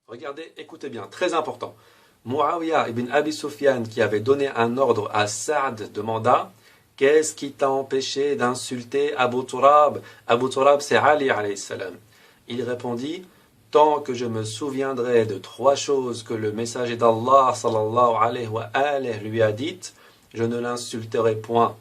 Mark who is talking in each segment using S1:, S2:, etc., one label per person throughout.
S1: Regardez, écoutez bien, très important. Muawiyah ibn Abi Sufyan, qui avait donné un ordre à Saad, demanda: qu'est-ce qui t'a empêché d'insulter Abu Turab? Abu Turab, c'est Ali alayhi salam. Il répondit: tant que je me souviendrai de trois choses que le messager d'Allah sallallahu alayhi wa alayhi lui a dites, je ne l'insulterai point.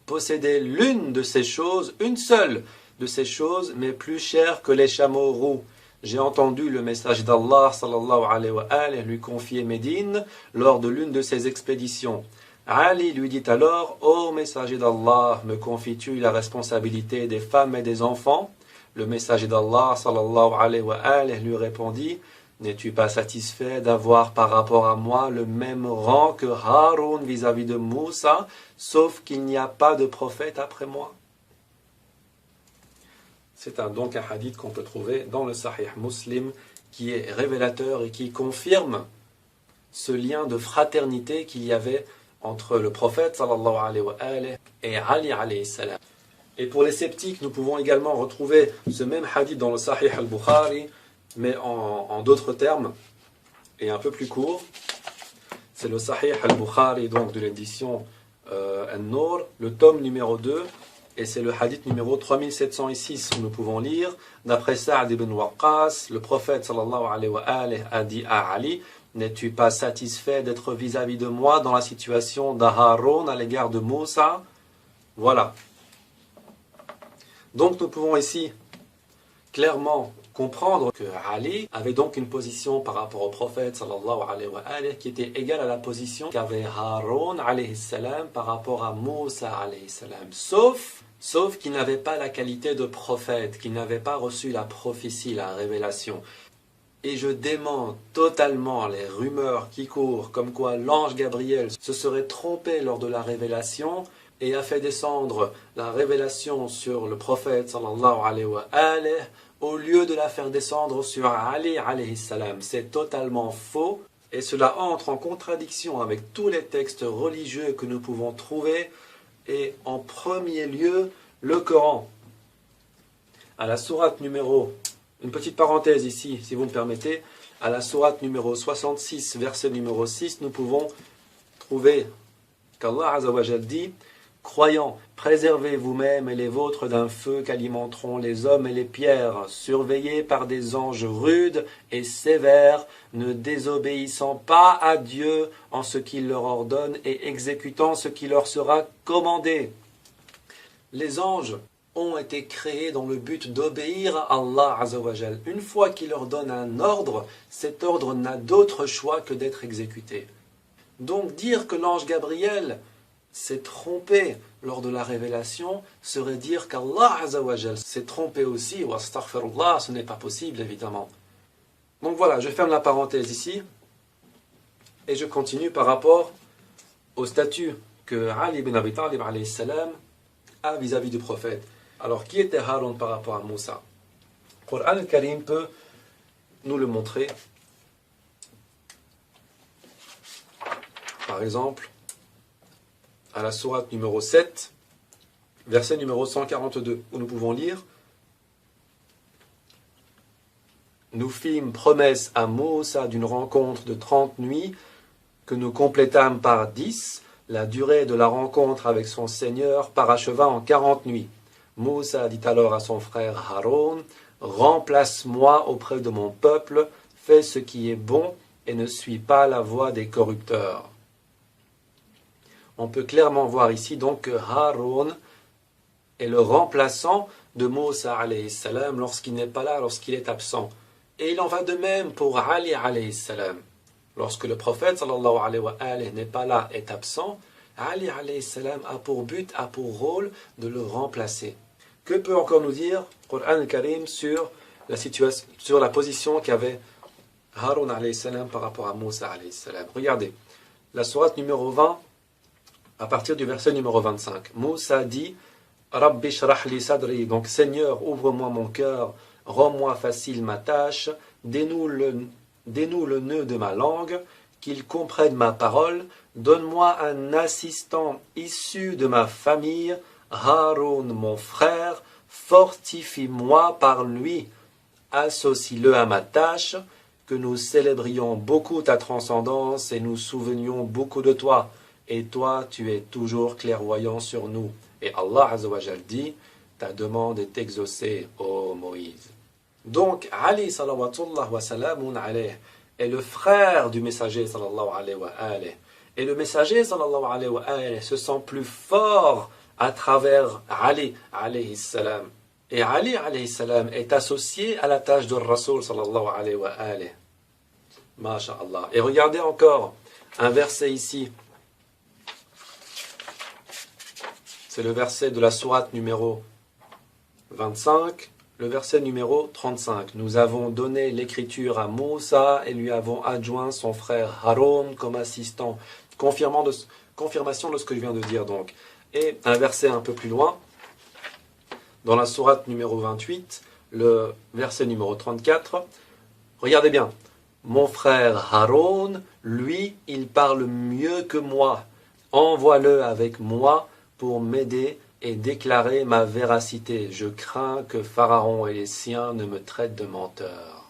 S1: Posséder l'une de ces choses, une seule de ces choses, mais plus chère que les chameaux roux. J'ai entendu le messager d'Allah sallallahu alayhi wa alayhi lui confier Médine lors de l'une de ses expéditions. Ali lui dit alors: ô messager d'Allah, me confies-tu la responsabilité des femmes et des enfants? Le messager d'Allah sallallahu alayhi wa alayhi lui répondit: n'es-tu pas satisfait d'avoir par rapport à moi le même rang que Haroun vis-à-vis de Moussa, sauf qu'il n'y a pas de prophète après moi? C'est donc un hadith qu'on peut trouver dans le Sahih Muslim, qui est révélateur et qui confirme ce lien de fraternité qu'il y avait entre le prophète sallallahu alayhi wa alayhi et Ali alayhi salam. Et pour les sceptiques, nous pouvons également retrouver ce même hadith dans le Sahih al-Bukhari, mais en d'autres termes et un peu plus court. C'est le Sahih al-Bukhari, donc de l'édition An-Nur, le tome numéro 2, et c'est le hadith numéro 3706 où nous pouvons lire: d'après Sa'd ibn Waqqas, le prophète sallallahu alayhi wa alayhi a dit à Ali: n'es-tu pas satisfait d'être vis-à-vis de moi dans la situation d'Haroun à l'égard de Moussa? Voilà. Donc nous pouvons ici clairement comprendre que Ali avait donc une position par rapport au prophète sallallahu alayhi wa alayhi qui était égale à la position qu'avait Haroun alayhi salam par rapport à Moussa alayhi salam, sauf qu'il n'avait pas la qualité de prophète, qu'il n'avait pas reçu la prophétie, la révélation. Et je dément totalement les rumeurs qui courent comme quoi l'ange Gabriel se serait trompé lors de la révélation et a fait descendre la révélation sur le prophète sallallahu alayhi wa alayhi au lieu de la faire descendre sur Ali alayhi salam. C'est totalement faux et cela entre en contradiction avec tous les textes religieux que nous pouvons trouver, et en premier lieu le Coran. À la sourate numéro, une petite parenthèse ici si vous me permettez, à la sourate numéro 66 verset numéro 6, nous pouvons trouver qu'Allah Azza wa Jal dit: croyants, préservez vous-même et les vôtres d'un feu qu'alimenteront les hommes et les pierres, surveillés par des anges rudes et sévères, ne désobéissant pas à Dieu en ce qu'il leur ordonne et exécutant ce qui leur sera commandé. Les anges ont été créés dans le but d'obéir à Allah Azza wa Jal. Une fois qu'il leur donne un ordre, cet ordre n'a d'autre choix que d'être exécuté. Donc dire que l'ange Gabriel s'est trompé lors de la révélation serait dire qu'Allah Azza wa Jal s'est trompé aussi, ou astaghfirullah, ce n'est pas possible évidemment. Donc voilà, je ferme la parenthèse ici et je continue par rapport au statut que Ali ibn Abi Talib alayhi salam a vis-à-vis du prophète. Alors qui était Haroun par rapport à Moussa? Le Coran al-Karim peut nous le montrer. Par exemple, à la sourate numéro 7, verset numéro 142, où nous pouvons lire: nous fîmes promesse à Moussa d'une rencontre de 30 nuits, que nous complétâmes par 10, la durée de la rencontre avec son Seigneur paracheva en 40 nuits. Moussa dit alors à son frère Haroun: remplace-moi auprès de mon peuple, fais ce qui est bon et ne suis pas la voie des corrupteurs. On peut clairement voir ici donc que Haroun est le remplaçant de Moussa alayhi salam lorsqu'il n'est pas là, lorsqu'il est absent. Et il en va de même pour Ali alayhi salam. Lorsque le prophète sallallahu alayhi wa alayhi n'est pas là, est absent, Ali alayhi salam a pour but, a pour rôle de le remplacer. Que peut encore nous dire le Coran al-Karim sur la position qu'avait Haroun alayhi salam par rapport à Moussa alayhi salam? Regardez, la sourate numéro 20, à partir du verset numéro 25. Moussa dit: Rabbi shrah li sadri, donc Seigneur, ouvre-moi mon cœur, rends-moi facile ma tâche, dénoue le nœud de ma langue, qu'il comprenne ma parole, donne-moi un assistant issu de ma famille, Haroun mon frère, fortifie-moi par lui, associe-le à ma tâche, que nous célébrions beaucoup ta transcendance et nous souvenions beaucoup de toi. Et toi, tu es toujours clairvoyant sur nous. Et Allah Azza wa Jal dit, ta demande est exaucée, ô Moïse. Donc, Ali sallallahu wa sallamun alayhi est le frère du messager sallallahu alayhi wa alayhi. Et le messager sallallahu alayhi wa alayhi se sent plus fort à travers Ali alayhi salam. Et Ali alayhi salam est associé à la tâche de Rasoul sallallahu alayhi wa alayhi. Masha'Allah. Et regardez encore un verset ici. C'est le verset de la sourate numéro 25, le verset numéro 35. Nous avons donné l'écriture à Moussa et lui avons adjoint son frère Haroun comme assistant. Confirmation de ce que je viens de dire donc. Et un verset un peu plus loin, dans la sourate numéro 28, le verset numéro 34. Regardez bien. Mon frère Haroun, lui, il parle mieux que moi. Envoie-le avec moi pour m'aider et déclarer ma véracité. Je crains que Pharaon et les siens ne me traitent de menteur.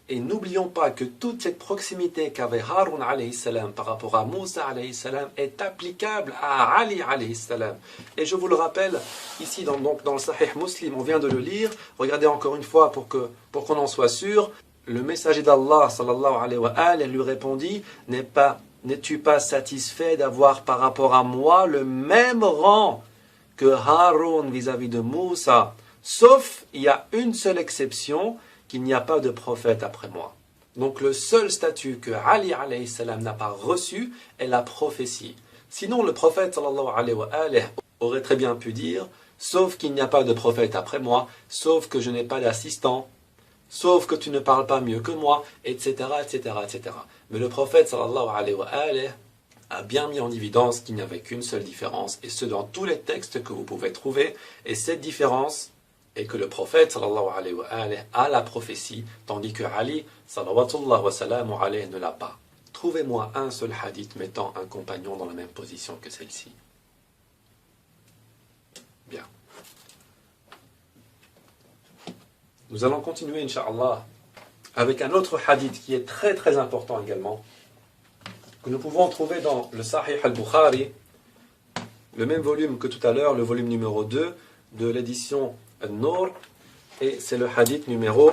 S1: Et n'oublions pas que toute cette proximité qu'avait Haroun alayhi salam par rapport à Moussa alayhi salam est applicable à Ali alayhi salam. Et je vous le rappelle, ici dans le Sahih Muslim, on vient de le lire. Regardez encore une fois pour qu'on en soit sûr. Le messager d'Allah sallallahu alayhi wa alayhi lui répondit, n'es-tu pas satisfait d'avoir par rapport à moi le même rang que Haroun vis-à-vis de Moussa, sauf il y a une seule exception, qu'il n'y a pas de prophète après moi. Donc le seul statut que Ali alayhi salam n'a pas reçu est la prophétie. Sinon le prophète sallallahu alayhi wa alayhi aurait très bien pu dire, sauf qu'il n'y a pas de prophète après moi, sauf que je n'ai pas d'assistant, sauf que tu ne parles pas mieux que moi, etc., etc., etc. Mais le prophète sallallahu alayhi wa alayhi a bien mis en évidence qu'il n'y avait qu'une seule différence, et ce dans tous les textes que vous pouvez trouver, et cette différence est que le prophète sallallahu alayhi wa alayhi a la prophétie, tandis que Ali sallallahu wa sallam alayhi ne l'a pas. Trouvez-moi un seul hadith mettant un compagnon dans la même position que celle-ci. Bien. Nous allons continuer, Inch'Allah, avec un autre hadith qui est très très important également, que nous pouvons trouver dans le Sahih al-Bukhari, le même volume que tout à l'heure, le volume numéro 2 de l'édition An-Nur, et c'est le hadith numéro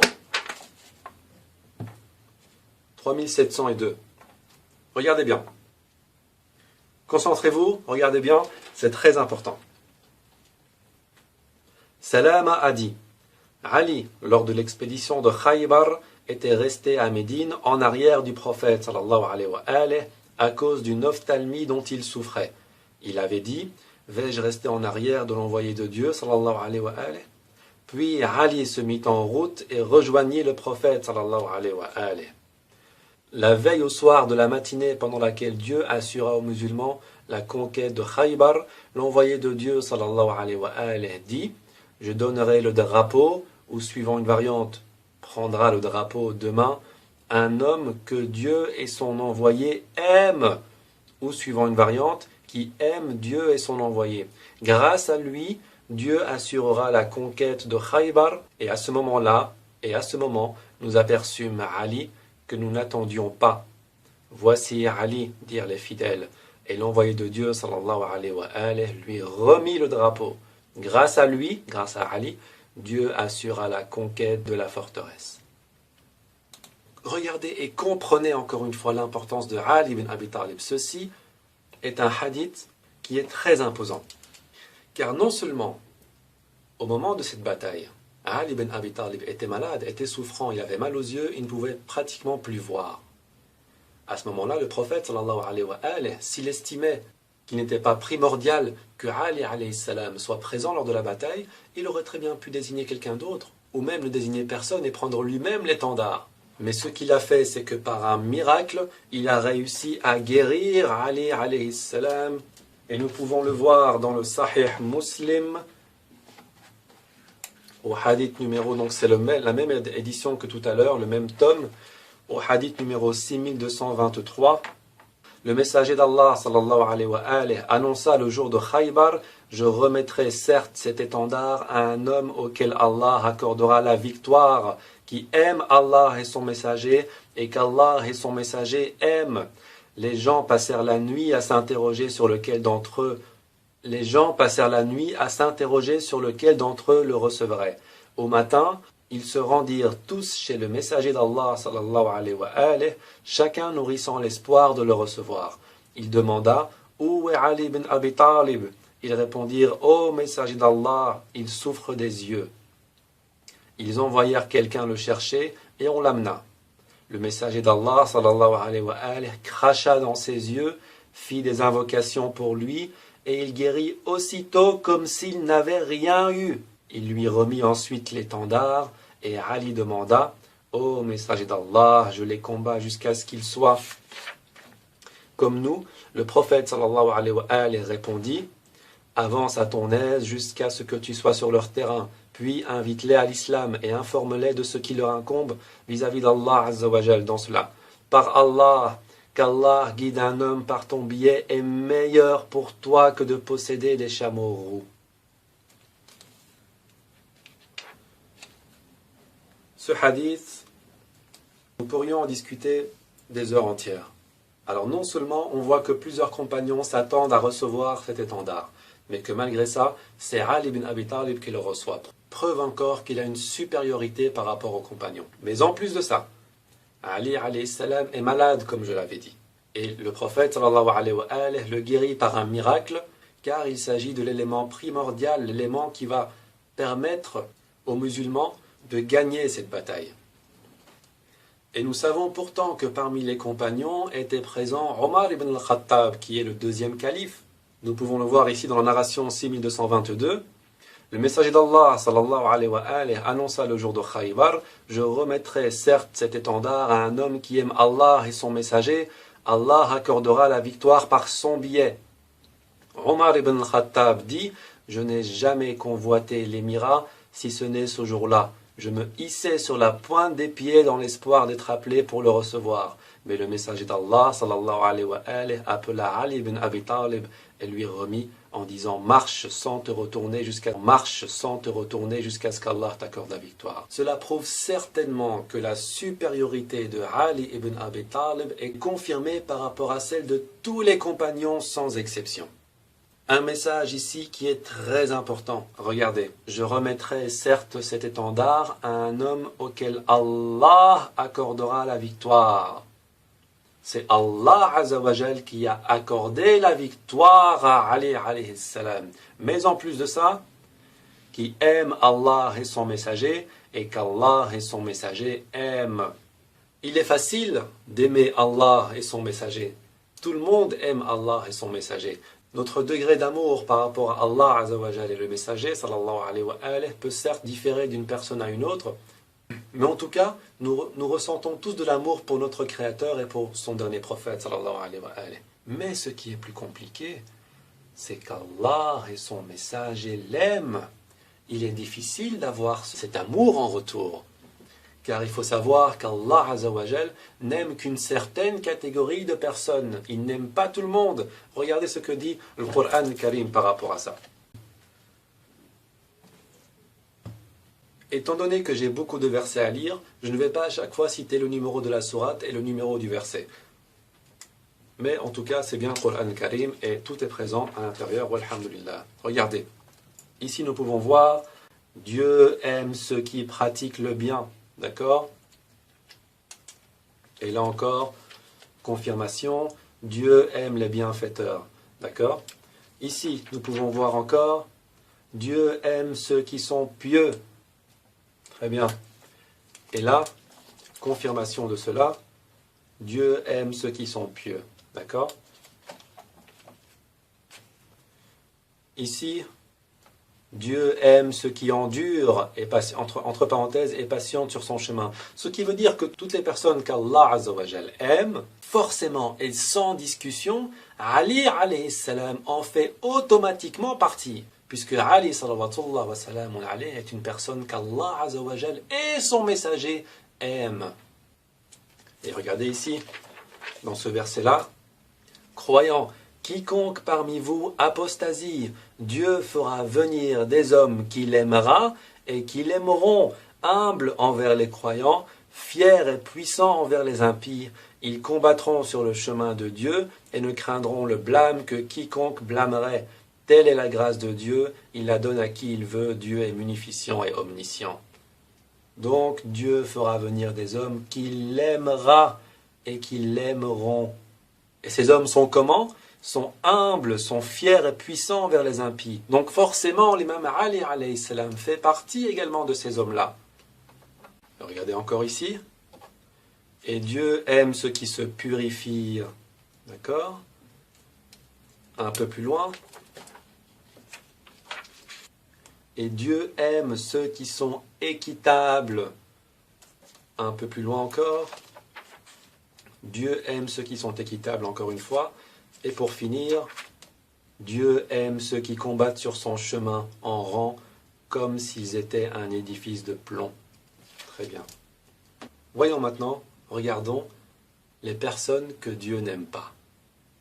S1: 3702. Regardez bien. Concentrez-vous, regardez bien, c'est très important. Salama a dit, Ali, lors de l'expédition de Khaybar, était resté à Médine en arrière du prophète sallallahu alayhi wa alayhi à cause d'une ophtalmie dont il souffrait. Il avait dit, vais-je rester en arrière de l'envoyé de Dieu sallallahu alayhi wa alayhi? Puis Ali se mit en route et rejoignit le prophète sallallahu alayhi wa alayhi. La veille au soir de la matinée pendant laquelle Dieu assura aux musulmans la conquête de Khaybar, l'envoyé de Dieu sallallahu alayhi wa alayhi dit, je donnerai le drapeau, ou suivant une variante, prendra le drapeau demain, un homme que Dieu et son envoyé aiment, ou suivant une variante, qui aime Dieu et son envoyé. Grâce à lui, Dieu assurera la conquête de Khaybar, et à ce moment-là, nous aperçûmes Ali que nous n'attendions pas. Voici Ali, dirent les fidèles, et l'envoyé de Dieu, sallallahu alayhi wa alayhi, lui remit le drapeau. Grâce à lui, grâce à Ali, Dieu assura la conquête de la forteresse. Regardez et comprenez encore une fois l'importance de Ali ibn Abi Talib. Ceci est un hadith qui est très imposant. Car non seulement, au moment de cette bataille, Ali ibn Abi Talib était malade, était souffrant, il avait mal aux yeux, il ne pouvait pratiquement plus voir. À ce moment-là, le prophète, sallallahu alayhi wa alayhi, s'il estimait qu'il n'était pas primordial que Ali alayhi salam soit présent lors de la bataille, il aurait très bien pu désigner quelqu'un d'autre, ou même ne désigner personne et prendre lui-même l'étendard. Mais ce qu'il a fait, c'est que par un miracle, il a réussi à guérir Ali alayhi salam. Et nous pouvons le voir dans le Sahih Muslim, au hadith numéro, donc c'est la même édition que tout à l'heure, le même tome, au hadith numéro 6223. Le messager d'Allah sallallahu alayhi wa alayhi, annonça le jour de Khaybar: je remettrai certes cet étendard à un homme auquel Allah accordera la victoire, qui aime Allah et son messager, et qu'Allah et son messager aiment. Les gens passèrent la nuit à s'interroger sur lequel d'entre eux le recevrait. Au matin, ils se rendirent tous chez le messager d'Allah sallallahu alayhi wa alayhi, chacun nourrissant l'espoir de le recevoir. Il demanda: où est Ali ibn Abi Talib? Ils répondirent: ô messager d'Allah, il souffre des yeux. Ils envoyèrent quelqu'un le chercher et on l'amena. Le messager d'Allah sallallahu alayhi wa alayhi cracha dans ses yeux, fit des invocations pour lui et il guérit aussitôt comme s'il n'avait rien eu. Il lui remit ensuite l'étendard et Ali demanda: ô messager d'Allah, je les combats jusqu'à ce qu'ils soient comme nous. Le prophète sallallahu alayhi wa alayhi répondit: avance à ton aise jusqu'à ce que tu sois sur leur terrain, puis invite-les à l'islam et informe-les de ce qui leur incombe vis-à-vis d'Allah azza wa jal dans cela. Par Allah, qu'Allah guide un homme par ton biais est meilleur pour toi que de posséder des chameaux roux. Ce hadith, nous pourrions en discuter des heures entières. Alors non seulement on voit que plusieurs compagnons s'attendent à recevoir cet étendard, mais que malgré ça, c'est Ali ibn Abi Talib qui le reçoit. Preuve encore qu'il a une supériorité par rapport aux compagnons. Mais en plus de ça, Ali alayhi salam est malade, comme je l'avais dit. Et le prophète sallallahu alayhi wa alayhi le guérit par un miracle, car il s'agit de l'élément primordial, l'élément qui va permettre aux musulmans de gagner cette bataille. Et nous savons pourtant que parmi les compagnons était présent Omar ibn al-Khattab, qui est le deuxième calife. Nous pouvons le voir ici dans la narration 6222. Le messager d'Allah sallallahu alayhi wa alayhi annonça le jour de Khaybar: je remettrai certes cet étendard à un homme qui aime Allah et son messager. Allah accordera la victoire par son biais. Omar ibn al-Khattab dit: je n'ai jamais convoité l'émirat si ce n'est ce jour-là. Je me hissais sur la pointe des pieds dans l'espoir d'être appelé pour le recevoir. Mais le messager d'Allah sallallahu alayhi wa alayhi appela Ali ibn Abi Talib et lui remit en disant: marche sans te retourner jusqu'à ce qu'Allah t'accorde la victoire. Cela prouve certainement que la supériorité de Ali ibn Abi Talib est confirmée par rapport à celle de tous les compagnons sans exception. Un message ici qui est très important. Regardez, je remettrai certes cet étendard à un homme auquel Allah accordera la victoire. C'est Allah azza wa jal qui a accordé la victoire à Ali alayhi salam. Mais en plus de ça, qui aime Allah et son messager, et qu'Allah et son messager aiment. Il est facile d'aimer Allah et son messager. Tout le monde aime Allah et son messager. Notre degré d'amour par rapport à Allah azza wa jal et le messager sallallahu alayhi wa alayhi peut certes différer d'une personne à une autre, mais en tout cas, nous ressentons tous de l'amour pour notre Créateur et pour son dernier prophète sallallahu alayhi wa alayhi. Mais ce qui est plus compliqué, c'est qu'Allah et son messager l'aiment. Il est difficile d'avoir cet amour en retour. Car il faut savoir qu'Allah azza wa jal n'aime qu'une certaine catégorie de personnes. Il n'aime pas tout le monde. Regardez ce que dit le Coran Karim par rapport à ça. Étant donné que j'ai beaucoup de versets à lire, je ne vais pas à chaque fois citer le numéro de la sourate et le numéro du verset. Mais en tout cas, c'est bien le Coran Karim et tout est présent à l'intérieur. Walhamdulillah. Regardez. Ici, nous pouvons voir: Dieu aime ceux qui pratiquent le bien. D'accord? Et là encore, confirmation, Dieu aime les bienfaiteurs. D'accord? Ici, nous pouvons voir encore: Dieu aime ceux qui sont pieux. Très bien. Et là, confirmation de cela, Dieu aime ceux qui sont pieux. D'accord? Ici, Dieu aime ceux qui endurent, et entre parenthèses, et patientent sur son chemin. Ce qui veut dire que toutes les personnes qu'Allah azza wa jal aime, forcément et sans discussion, Ali alayhi salam en fait automatiquement partie. Puisque Ali sallallahu wa sallam alayhi est une personne qu'Allah azza wa jal et son messager aiment. Et regardez ici, dans ce verset-là, Croyants, quiconque parmi vous apostasie, Dieu fera venir des hommes qu'il aimera et qui l'aimeront, humbles envers les croyants, fiers et puissants envers les impies. Ils combattront sur le chemin de Dieu et ne craindront le blâme que quiconque blâmerait. Telle est la grâce de Dieu, il la donne à qui il veut, Dieu est munificent et omniscient. Donc Dieu fera venir des hommes qu'il aimera et qui l'aimeront. Et ces hommes sont comment? Sont humbles, sont fiers et puissants envers les impies. Donc forcément, l'imam Ali alayhi salam fait partie également de ces hommes-là. Regardez encore ici. Et Dieu aime ceux qui se purifient. D'accord? Un peu plus loin. Et Dieu aime ceux qui sont équitables. Un peu plus loin encore. Dieu aime ceux qui sont équitables, encore une fois. Et pour finir, Dieu aime ceux qui combattent sur son chemin en rang, comme s'ils étaient un édifice de plomb. Très bien. Voyons maintenant, regardons les personnes que Dieu n'aime pas.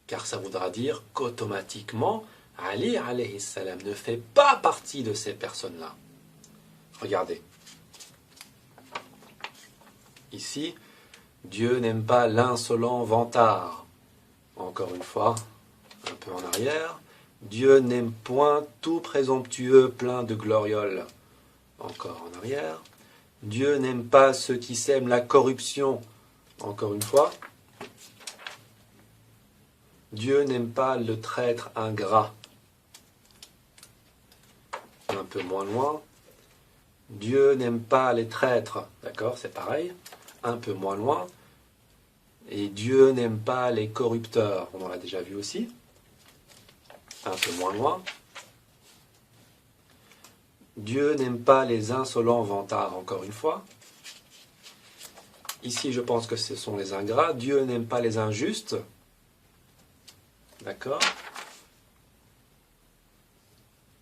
S1: Car ça voudra dire qu'automatiquement, Ali alayhi salam ne fait pas partie de ces personnes-là. Regardez. Ici, Dieu n'aime pas l'insolent vantard. Encore une fois, un peu en arrière. Dieu n'aime point tout présomptueux plein de glorioles. Encore en arrière. Dieu n'aime pas ceux qui sèment la corruption. Encore une fois. Dieu n'aime pas le traître ingrat. Un peu moins loin. Dieu n'aime pas les traîtres. D'accord, c'est pareil. Un peu moins loin. Et Dieu n'aime pas les corrupteurs. On en l'a déjà vu aussi. Un peu moins loin. Dieu n'aime pas les insolents vantards, encore une fois. Ici, je pense que ce sont les ingrats. Dieu n'aime pas les injustes. D'accord?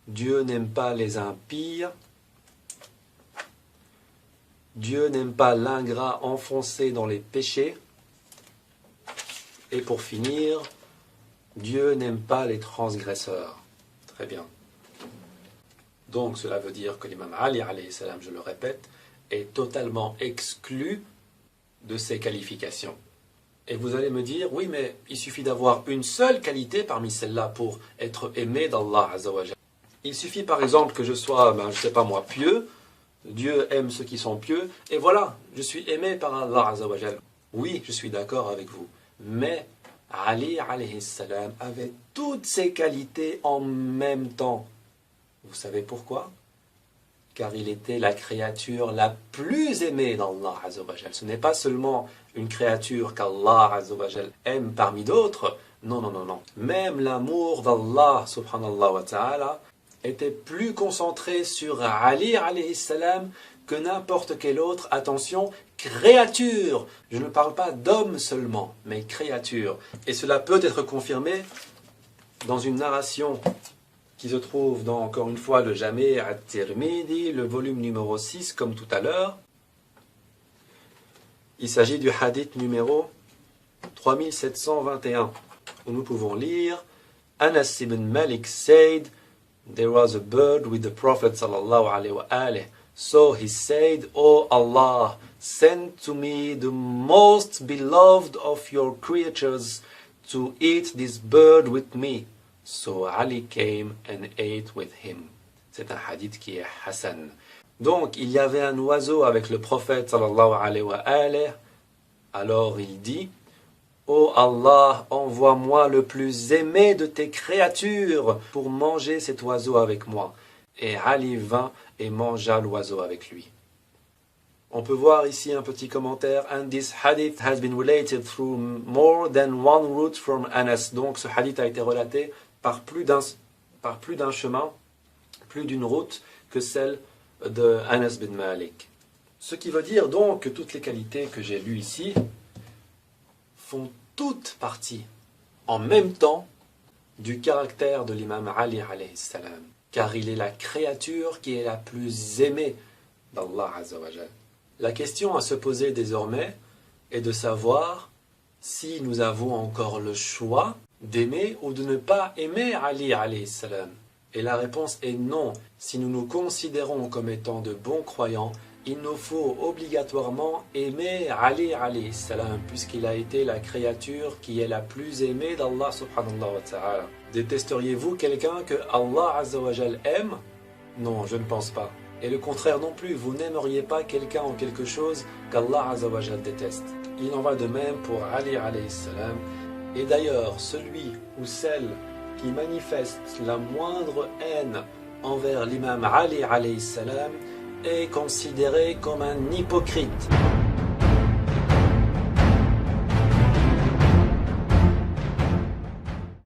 S1: Dieu n'aime pas les impies. Dieu n'aime pas l'ingrat enfoncé dans les péchés. Et pour finir, Dieu n'aime pas les transgresseurs. Très bien. Donc cela veut dire que l'imam Ali, alayhi salam, je le répète, est totalement exclu de ces qualifications. Et vous allez me dire, oui, mais il suffit d'avoir une seule qualité parmi celles-là pour être aimé d'Allah Azza wa Jalla. Il suffit par exemple que je sois, je ne sais pas moi, pieux. Dieu aime ceux qui sont pieux. Et voilà, je suis aimé par Allah Azza wa Jalla. Oui, je suis d'accord avec vous. Mais Ali alayhi salam avait toutes ces qualités en même temps. Vous savez pourquoi? Car il était la créature la plus aimée d'Allah Azza wa Jal. Ce n'est pas seulement une créature qu'Allah Azza wa Jal aime parmi d'autres. Non, non, non, non. Même l'amour d'Allah subhanallah wa ta'ala était plus concentré sur Ali alayhi salam que n'importe quel autre, attention, créature. Je ne parle pas d'homme seulement, mais créature. Et cela peut être confirmé dans une narration qui se trouve dans, encore une fois, le Jami' at-Tirmidhi, le volume numéro 6, comme tout à l'heure. Il s'agit du hadith numéro 3721, où nous pouvons lire Anas ibn Malik said, there was a bird with the Prophet sallallahu alayhi wa alayhi. So he said, O Allah, send to me the most beloved of your creatures to eat this bird with me. So Ali came and ate with him. C'est un hadith qui est Hassan. Donc, il y avait un oiseau avec le prophète sallallahu alayhi wa alayhi. Alors il dit, Ô Allah, envoie-moi le plus aimé de tes créatures pour manger cet oiseau avec moi. Et Ali vint et mangea l'oiseau avec lui. On peut voir ici un petit commentaire. And this hadith has been related through more than one route from Anas. Donc ce hadith a été relaté par plus d'un chemin, plus d'une route que celle de Anas bin Malik. Ce qui veut dire donc que toutes les qualités que j'ai lues ici font toutes partie en même temps du caractère de l'imam Ali alayhi salam. Car il est la créature qui est la plus aimée d'Allah Azza wa Jal. La question à se poser désormais est de savoir si nous avons encore le choix d'aimer ou de ne pas aimer Ali alayhi salam? Et la réponse est non. Si nous nous considérons comme étant de bons croyants, il nous faut obligatoirement aimer Ali alayhi salam, puisqu'il a été la créature qui est la plus aimée d'Allah subhanahu wa ta'ala. Détesteriez-vous quelqu'un que Allah azza wa jal aime? Non, je ne pense pas. Et le contraire non plus, vous n'aimeriez pas quelqu'un ou quelque chose qu'Allah azza wa jal déteste. Il en va de même pour Ali alayhi salam. Et d'ailleurs, celui ou celle qui manifeste la moindre haine envers l'imam Ali alayhi salam est considéré comme un hypocrite.